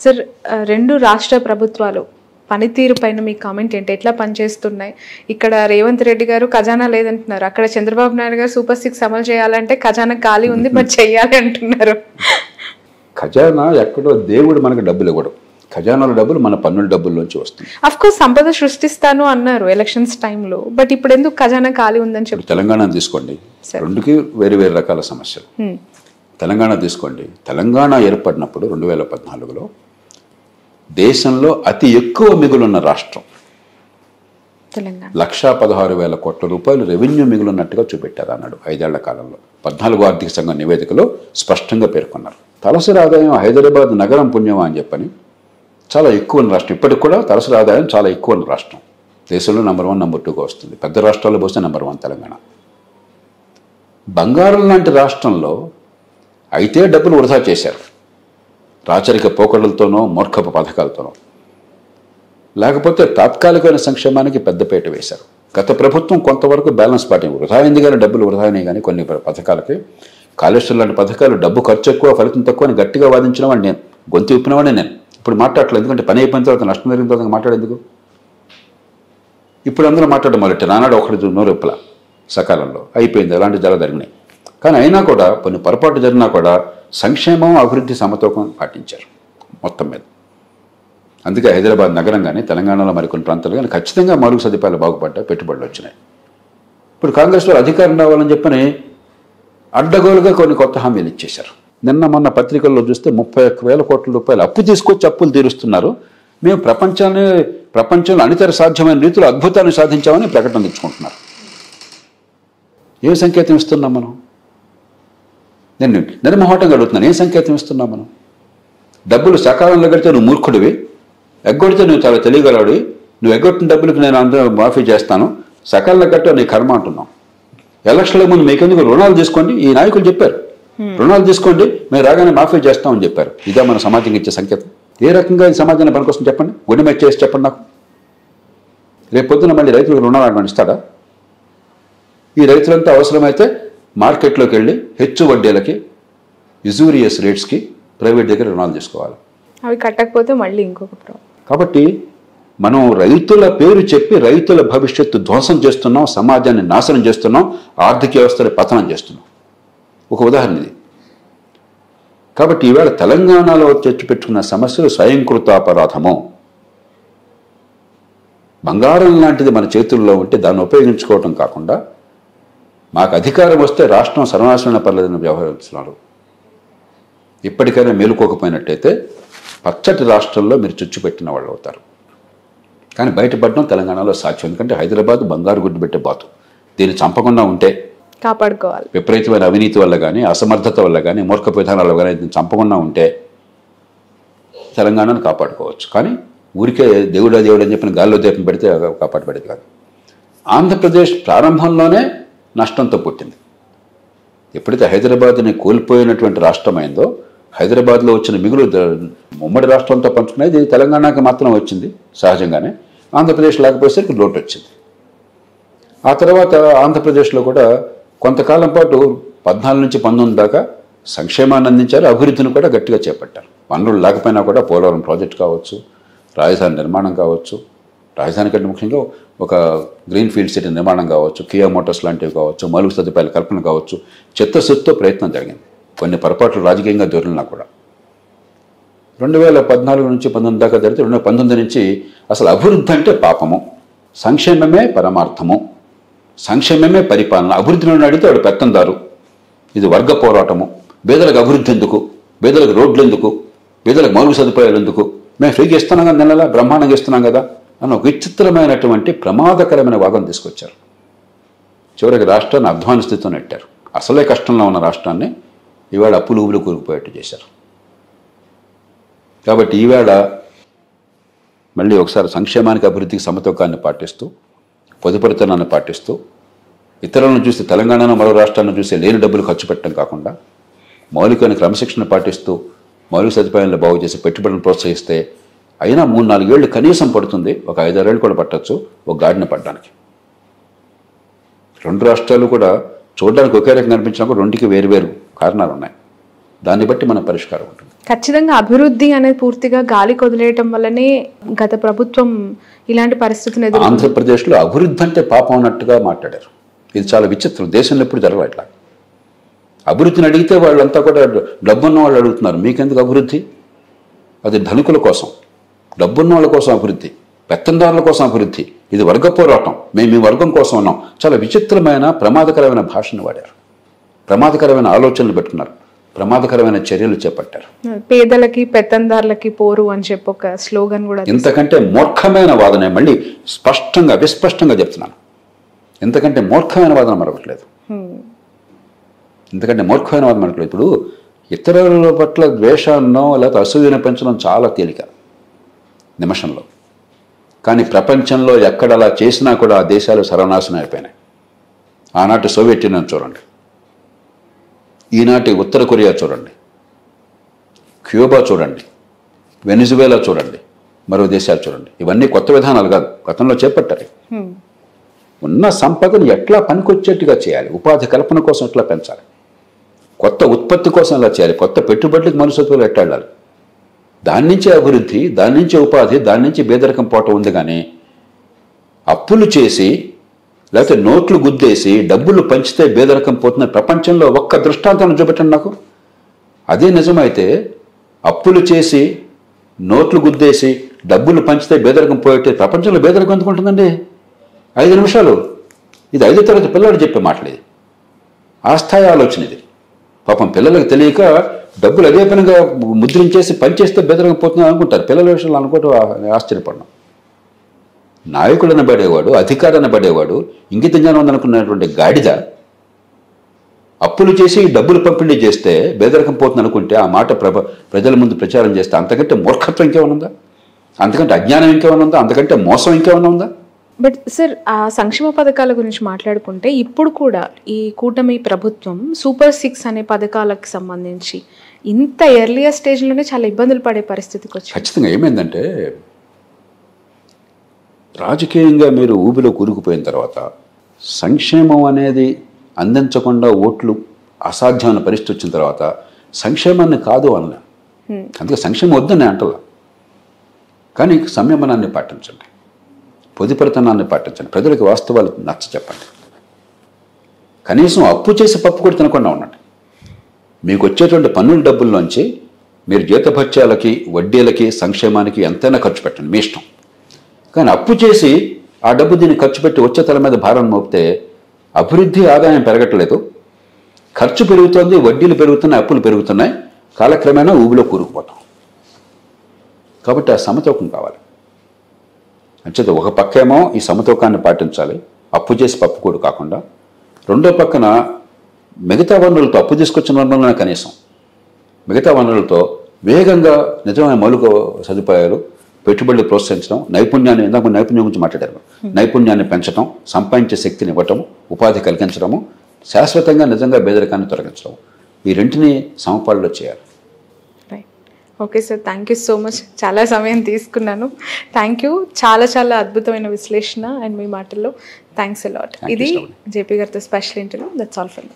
Sir, రెండు రాష్ట్ర ప్రభుత్వాలు పనితీరు పైన మీ కామెంట్ ఏంటి? ఎట్లా పనిచేస్తున్నాయి? ఇక్కడ రేవంత్ రెడ్డి గారు ఖజానా లేదంటున్నారు, అక్కడ చంద్రబాబు నాయుడు గారు సూపర్ 6 అమలు చేయాలంటే ఖజానా ఖాళీ ఉంది మరి చెయ్యాలి అంటున్నారు. ఖజానా ఎక్కడో దేవుడు మనకు డబ్బులు ఇవ్వడం, ఖజానాల డబ్బులు మన పన్నుల డబ్బుల్లోంచి వస్తుంది. అఫ్ కోర్స్ సంపద సృష్టిస్తాను అన్నారు ఎలక్షన్స్ టైంలో, బట్ ఇప్పుడు ఎందుకు ఖజానా ఖాళీ ఉందని చెప్పి? తెలంగాణ తీసుకోండి, రెండుకి వేరు వేరు రకాల సమస్యలు. తెలంగాణ తీసుకోండి, తెలంగాణ ఏర్పడినప్పుడు 2014లో దేశంలో అతి ఎక్కువ మిగులున్న రాష్ట్రం తెలంగాణ. 1,16,000 కోట్ల రూపాయలు రెవెన్యూ మిగులున్నట్టుగా చూపెట్టారు అన్నాడు 5 ఏళ్ల కాలంలో. 14వ ఆర్థిక సంఘం నివేదికలో స్పష్టంగా పేర్కొన్నారు. తలసరి ఆదాయం హైదరాబాద్ నగరం పుణ్యమా అని చెప్పని చాలా ఎక్కువ ఉన్న రాష్ట్రం. ఇప్పటికి కూడా తలసరి ఆదాయం చాలా ఎక్కువ ఉన్న రాష్ట్రం. దేశంలో నెంబర్ 1, నెంబర్ 2గా వస్తుంది. పెద్ద రాష్ట్రాల్లో పోస్తే నెంబర్ 1 తెలంగాణ. బంగారం లాంటి రాష్ట్రంలో అయితే డబ్బులు వృధా చేశారు, రాచరిక పోకడలతోనో మూర్ఖపు పథకాలతోనో, లేకపోతే తాత్కాలికమైన సంక్షేమానికి పెద్దపీట వేశారు. గత ప్రభుత్వం కొంతవరకు బ్యాలెన్స్ పార్టీ వృధా అయింది, కానీ డబ్బులు వృధా అయినాయి. కానీ కొన్ని పథకాలకి, కాళేశ్వరం లాంటి పథకాలు డబ్బు ఖర్చు ఎక్కువ ఫలితం తక్కువ అని గట్టిగా వాదించిన వాడిని నేను, గొంతు విప్పినవాడిని నేను. ఇప్పుడు మాట్లాడలేదు, ఎందుకంటే పని అయిపోయిన తర్వాత నష్టం జరిగిన తర్వాత మాట్లాడేందుకు? ఇప్పుడు అందరూ మాట్లాడడం మొదలెట్టారు. నానాడు ఒకటి నోరెప్పల సకాలంలో అయిపోయింది, అలాంటి జల జరిగినాయి. కానీ అయినా కూడా కొన్ని పొరపాటు జరిగినా కూడా సంక్షేమం అభివృద్ధి సమతూకం పాటించారు మొత్తం మీద. అందుకే హైదరాబాద్ నగరం కానీ తెలంగాణలో మరికొన్ని ప్రాంతాలు కానీ ఖచ్చితంగా మౌలిక సదుపాయాలు బాగుపడ్డాయి, పెట్టుబడులు వచ్చినాయి. ఇప్పుడు కాంగ్రెస్ వారు అధికారం రావాలని చెప్పని అడ్డగోలుగా కొన్ని కొత్త హామీలు ఇచ్చేశారు. నిన్న మొన్న పత్రికల్లో చూస్తే 31,000 కోట్ల రూపాయలు అప్పు తీసుకొచ్చి అప్పులు తీరుస్తున్నారు. మేము ప్రపంచంలో అనితర సాధ్యమైన రీతిలో అద్భుతాన్ని సాధించామని ప్రకటన తెచ్చుకుంటున్నారు. ఏ సంకేతం ఇస్తున్నాం మనం? నేను నిర్మోహటంగా అడుగుతున్నాను, ఏ సంకేతం ఇస్తున్నాం మనం? డబ్బులు సకాలంలో కడితే నువ్వు మూర్ఖుడివి, ఎగ్గొడితే నువ్వు చాలా తెలియగలవాడివి, నువ్వు ఎగ్గొట్టిన డబ్బులకి నేను అందరూ మాఫీ చేస్తాను, సకాలంలో కట్టే నీ కర్మ అంటున్నాం. ఎలక్షన్ల ముందు మీకెందుకు రుణాలు తీసుకోండి, ఈ నాయకులు చెప్పారు, రుణాలు తీసుకోండి మేము రాగానే మాఫీ చేస్తామని చెప్పారు. ఇదే మన సమాజంకి ఇచ్చే సంకేతం? ఏ రకంగా ఈ సమాజాన్ని పనికొస్తుంది చెప్పండి, గుండె మెచ్చి చేసి చెప్పండి నాకు. రేపు పొద్దున మళ్ళీ రైతులకు రుణాలు అడగని ఇస్తాడా? ఈ రైతులంతా అవసరమైతే మార్కెట్లోకి వెళ్ళి హెచ్చు వడ్డీలకి, యుజూరియస్ రేట్స్కి ప్రైవేట్ దగ్గర రుణాలు తీసుకోవాలి. అవి కట్టకపోతే మళ్ళీ ఇంకొక ప్రాబ్లం. కాబట్టి మనం రైతుల పేరు చెప్పి రైతుల భవిష్యత్తు ధ్వంసం చేస్తున్నాం, సమాజాన్ని నాశనం చేస్తున్నాం, ఆర్థిక వ్యవస్థని పతనం చేస్తున్నాం. ఒక ఉదాహరణ ఇది. కాబట్టి ఈవేళ తెలంగాణలో తెచ్చిపెట్టుకున్న సమస్యలు స్వయంకృతాపరాధము. బంగారం లాంటిది మన చేతుల్లో ఉంటే దాన్ని ఉపయోగించుకోవటం కాకుండా మాకు అధికారం వస్తే రాష్ట్రం సర్వనాశనం పర్లేదని వ్యవహరిస్తున్నారు. ఇప్పటికైనా మేలుకోకపోయినట్టయితే పచ్చటి రాష్ట్రంలో మీరు చుచ్చుపెట్టిన వాళ్ళు అవుతారు. కానీ బయటపడడం తెలంగాణలో సాధ్యం. ఎందుకంటే హైదరాబాద్ బంగారు గుడ్డు పెట్టే బాతు. దీన్ని చంపకుండా ఉంటే కాపాడుకోవాలి. విపరీతమైన అవినీతి వల్ల కానీ, అసమర్థత వల్ల కానీ, మూర్ఖ విధానాల వల్ల కానీ దీన్ని చంపకుండా ఉంటే తెలంగాణను కాపాడుకోవచ్చు. కానీ ఊరికే దేవుడా దేవుడు అని చెప్పిన గాల్లో దీపం పెడితే కాపాడబడేది కాదు. ఆంధ్రప్రదేశ్ ప్రారంభంలోనే నష్టంతో పుట్టింది. ఎప్పుడైతే హైదరాబాద్ని కోల్పోయినటువంటి రాష్ట్రమైందో, హైదరాబాద్లో వచ్చిన మిగులు ఉమ్మడి రాష్ట్రంతో పంచుకునేది తెలంగాణకి మాత్రం వచ్చింది సహజంగానే. ఆంధ్రప్రదేశ్ లేకపోయేసరికి లోటు వచ్చింది. ఆ తర్వాత ఆంధ్రప్రదేశ్లో కూడా కొంతకాలం పాటు 14 నుంచి 19 దాకా సంక్షేమాన్ని అందించారు, అభివృద్ధిని కూడా గట్టిగా చేపట్టారు. వనరులు లేకపోయినా కూడా పోలవరం ప్రాజెక్ట్ కావచ్చు, రాజధాని నిర్మాణం కావచ్చు, రాజధాని కంటే ముఖ్యంగా ఒక గ్రీన్ ఫీల్డ్ సిటీ నిర్మాణం కావచ్చు, కియా మోటార్స్ లాంటివి కావచ్చు, మౌలిక సదుపాయాల కల్పన కావచ్చు, చిత్తశుద్ధితో ప్రయత్నం జరిగింది. కొన్ని పొరపాట్లు రాజకీయంగా దొరికినా కూడా 2014 నుంచి 19 దాకా జరిగితే 2019 నుంచి అసలు అభివృద్ధి అంటే పాపము, సంక్షేమమే పరమార్థము, సంక్షేమమే పరిపాలన. అభివృద్ధిని అడిగితే వాడు పెత్తందారు, ఇది వర్గ పోరాటము, పేదలకు అభివృద్ధి ఎందుకు, పేదలకు రోడ్లు ఎందుకు, పేదలకు మౌలిక సదుపాయాలు ఎందుకు, మేము ఫ్రీగా ఇస్తున్నాం కదా, నెలలా బ్రహ్మాండంగా ఇస్తున్నాం కదా అన్న ఒక విచిత్రమైనటువంటి ప్రమాదకరమైన వాదన తీసుకొచ్చారు. చివరికి రాష్ట్రాన్ని అధ్వాన స్థితితో నెట్టారు. అసలే కష్టంలో ఉన్న రాష్ట్రాన్ని ఈవేళ అప్పులు ఊబులు కూరుకుపోయేట్టు చేశారు. కాబట్టి ఈవేళ మళ్ళీ ఒకసారి సంక్షేమానికి అభివృద్ధికి సమతూకాన్ని పాటిస్తూ, పొదుపరితనాన్ని పాటిస్తూ, ఇతరులను చూసి తెలంగాణను మరో రాష్ట్రాన్ని చూసి లేని డబ్బులు ఖర్చు పెట్టడం కాకుండా మౌలికమైన క్రమశిక్షణ పాటిస్తూ మౌలిక సదుపాయాలను బాగు చేసి పెట్టుబడులను ప్రోత్సహిస్తే అయినా 3-4 ఏళ్ళు కనీసం పడుతుంది. ఒక 5-6 ఏళ్ళు కూడా పట్టచ్చు ఒక గాడిన పడడానికి. రెండు రాష్ట్రాలు కూడా చూడడానికి ఒకే రకంగా కనిపించినా కూడా రెండుకి వేరువేరు కారణాలు ఉన్నాయి. దాన్ని బట్టి మన పరిష్కారం ఉంటుంది. ఖచ్చితంగా అభివృద్ధి అనేది పూర్తిగా గాలి కొదిలేయటం వల్లనే గత ప్రభుత్వం ఇలాంటి పరిస్థితిని ఎదుర్కొంది. ఆంధ్రప్రదేశ్లో అభివృద్ధి అంటే పాపం అన్నట్టుగా మాట్లాడారు. ఇది చాలా విచిత్రం. దేశంలో ఎప్పుడు జరగదు ఇట్లా. అభివృద్ధిని అడిగితే వాళ్ళంతా కూడా డబ్బున్న వాళ్ళు అడుగుతున్నారు, మీకెందుకు అభివృద్ధి? అది ధనికుల కోసం, డబ్బున్న వాళ్ళ కోసం అభివృద్ధి, పెత్తందారుల కోసం అభివృద్ధి. ఇది వర్గ పోరాటం, మేము ఈ వర్గం కోసం ఉన్నాం. చాలా విచిత్రమైన ప్రమాదకరమైన భాషను వాడారు, ప్రమాదకరమైన ఆలోచనలు పెట్టుకున్నారు, ప్రమాదకరమైన చర్యలు చేపట్టారు. పేదలకి పెత్తందారులకి పోరు అని చెప్పి ఒక స్లోగన్ కూడా. ఇంతకంటే మూర్ఖమైన వాదన, మళ్ళీ స్పష్టంగా విస్పష్టంగా చెప్తున్నాను, ఇంతకంటే మూర్ఖమైన వాదన మరొకట్లేదు. ఎందుకంటే మూర్ఖమైన వాదన మరొకట్లేదు. ఇప్పుడు ఇతరుల పట్ల ద్వేషాన్నో లేకపోతే అసూయను పెంచడం చాలా తేలిక నిమిషంలో. కానీ ప్రపంచంలో ఎక్కడ అలా చేసినా కూడా ఆ దేశాలు సర్వనాశనం అయిపోయినాయి. ఆనాటి సోవియట్ యూనియన్ చూడండి, ఈనాటి ఉత్తర కొరియా చూడండి, క్యూబా చూడండి, వెనిజువేలా చూడండి, మరో దేశాలు చూడండి. ఇవన్నీ కొత్త విధానాలు కాదు, గతంలో చేపట్టారు. ఉన్న సంపదను ఎట్లా పనికొచ్చేట్టుగా చేయాలి, ఉపాధి కల్పన కోసం ఎట్లా పెంచాలి, కొత్త ఉత్పత్తి కోసం ఎలా చేయాలి, కొత్త పెట్టుబడులకు మనస్తత్వాలు ఎట్లా వెళ్ళాలి, దాని నుంచే అభివృద్ధి, దాని నుంచే ఉపాధి, దాని నుంచి పేదరికం పోవటం ఉంది. కానీ అప్పులు చేసి లేకపోతే నోట్లు గుద్దేసి డబ్బులు పంచితే పేదరికం పోతున్న ప్రపంచంలో ఒక్క దృష్టాంతాన్ని చూపెట్టండి నాకు. అదే నిజమైతే అప్పులు చేసి నోట్లు గుద్దేసి డబ్బులు పంచితే పేదరికం పోయేటే ప్రపంచంలో పేదరికం ఎందుకు ఉంటుందండి? 5 నిమిషాలు. ఇది 5వ తరగతి పిల్లలు చెప్పే మాటలేదు. ఆ స్థాయి ఆలోచన ఇది. పాపం పిల్లలకు తెలియక డబ్బులు అదే పనిగా ముద్రించేసి పనిచేస్తే బెదరకపోతున్నాం అనుకుంటారు. పిల్లల విషయంలో అనుకోవటం ఆశ్చర్యపడినాం. నాయకుడు అనబడేవాడు, అధికారి అనబడేవాడు, ఇంగిత జ్ఞానం ఉందనుకున్నటువంటి గాడిద అప్పులు చేసి డబ్బులు పంపిణీ చేస్తే బెదరకం పోతుంది అనుకుంటే ఆ మాట ప్రజల ముందు ప్రచారం చేస్తే అంతకంటే మూర్ఖత్వం ఇంకేమైనా ఉందా? అంతకంటే అజ్ఞానం ఇంకేమైనా ఉందా? అంతకంటే మోసం ఇంకేమైనా ఉందా? బట్ సార్, ఆ సంక్షేమ పథకాల గురించి మాట్లాడుకుంటే ఇప్పుడు కూడా ఈ కూటమి ప్రభుత్వం సూపర్ 6 అనే పథకాలకు సంబంధించి ఇంత ఎర్లియర్ స్టేజ్లోనే చాలా ఇబ్బందులు పడే పరిస్థితికి వచ్చింది. ఖచ్చితంగా ఏమైందంటే, రాజకీయంగా మీరు ఊబిలో కూరుకుపోయిన తర్వాత సంక్షేమం అనేది అందించకుండా ఓట్లు అసాధ్యమైన పరిస్థితి వచ్చిన తర్వాత సంక్షేమాన్ని కాదు అన్నా. అందుకే సంక్షేమం వద్దని అంటలా. కానీ సంయమనాన్ని పాటించండి, పొదుపరితనాన్ని పాటించండి, ప్రజలకు వాస్తవాలు నచ్చ చెప్పండి. కనీసం అప్పు చేసి పప్పు కూడా తినకుండా ఉండండి. మీకు వచ్చేటువంటి పన్నుల డబ్బుల్లోంచి మీరు జీతభత్యాలకి, వడ్డీలకి, సంక్షేమానికి ఎంతైనా ఖర్చు పెట్టండి, మీ ఇష్టం. కానీ అప్పు చేసి ఆ డబ్బు దీన్ని ఖర్చు పెట్టి వచ్చే తల మీద భారం మోపితే అభివృద్ధి, ఆదాయం పెరగట్లేదు, ఖర్చు పెరుగుతోంది, వడ్డీలు పెరుగుతున్నాయి, అప్పులు పెరుగుతున్నాయి, కాలక్రమేణా ఊబిలో కూరుకుపోతాం. కాబట్టి ఆ సమతూకం కావాలి. అంచేత ఒక పక్కేమో ఈ సమతూకాన్ని పాటించాలి, అప్పు చేసి పప్పు కూడా కాకుండా. రెండో పక్కన మిగతా వనరులతో, అప్పు తీసుకొచ్చిన వనరులనే కనీసం మిగతా వనరులతో వేగంగా నిజమైన మౌలిక సదుపాయాలు, పెట్టుబడులు ప్రోత్సహించడం, నైపుణ్యాన్ని, ఇందాక నైపుణ్యం గురించి మాట్లాడారు, నైపుణ్యాన్ని పెంచడం, సంపాదించే శక్తిని ఇవ్వటము, ఉపాధి కలిగించడము, శాశ్వతంగా నిజంగా పేదరికాన్ని తొలగించడం, ఈ రెంటిని సమపాల్లో చేయాలి. Okay sir, thank you so much. చాలా సమయం తీసుకున్నాను. Thank you. చాలా చాలా అద్భుతమైన విశ్లేషణ అండ్ మీ మాటల్లో థ్యాంక్స్ అలాట్. ఇది జేపీ గారితో special interview. That's all for me.